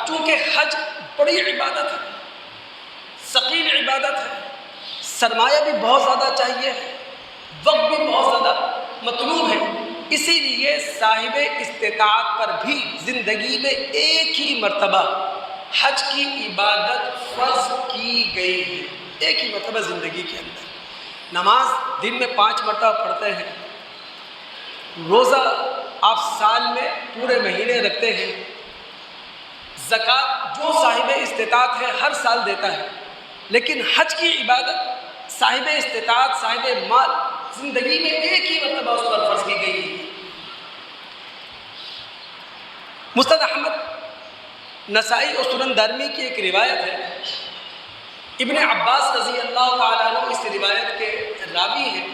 چونکہ حج بڑی عبادت ہے، ثقیل عبادت ہے، سرمایہ بھی بہت زیادہ چاہیے، وقت بھی بہت زیادہ مطلوب ہے، اسی لیے صاحب استطاعت پر بھی زندگی میں ایک ہی مرتبہ حج کی عبادت فرض کی گئی ہے، ایک ہی مرتبہ زندگی کے اندر۔ نماز دن میں 5 مرتبہ پڑھتے ہیں، روزہ آپ سال میں پورے مہینے رکھتے ہیں، زکوٰۃ جو صاحب استطاعت ہے ہر سال دیتا ہے، لیکن حج کی عبادت صاحب استطاعت صاحب مال زندگی میں ایک ہی مرتبہ اس پر فرض کی گئی ہے۔ مسند احمد، نسائی اور سنن دارمی کی ایک روایت ہے، ابن عباس رضی اللہ تعالیٰ عنہ اس روایت کے راوی ہیں،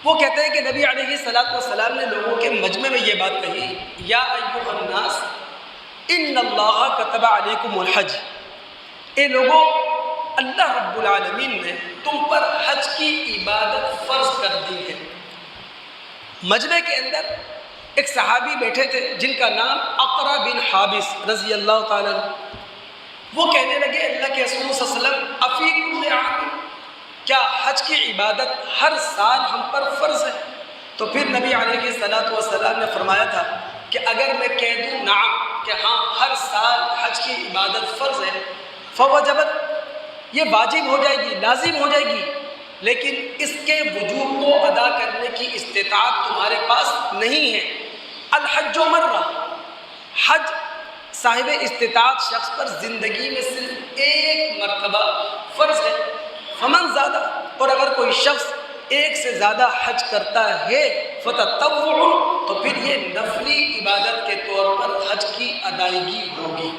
وہ کہتے ہیں کہ نبی علیہ الصلوۃ والسلام نے لوگوں کے مجمع میں یہ بات کہی، یا ایھا الناس ان اللہ کتب علیکم الحج، اے لوگوں اللہ رب العالمین نے تم پر حج کی عبادت فرض کر دی ہے۔ مجمع کے اندر ایک صحابی بیٹھے تھے جن کا نام اقرا بن حابس رضی اللہ تعالیٰ عنہ، وہ کہنے لگے اللہ کے رسول صلی اللہ علیہ وسلم افی کل عام، کیا حج کی عبادت ہر سال ہم پر فرض ہے؟ تو پھر نبی علیہ الصلوۃ والسلام نے فرمایا تھا کہ اگر میں کہہ دوں نعم کہ ہاں ہر سال حج کی عبادت فرض ہے، فوجبت، یہ واجب ہو جائے گی، لازم ہو جائے گی، لیکن اس کے وجوب کو ادا کرنے کی استطاعت تمہارے پاس نہیں ہے۔ الحج مرہ، حج صاحب استطاعت شخص پر زندگی میں صرف ایک مرتبہ فرض ہے، فمن زادہ، اور اگر کوئی شخص ایک سے زیادہ حج کرتا ہے فتطوع، تو پھر یہ نفلی عبادت کے طور پر حج کی ادائیگی ہوگی۔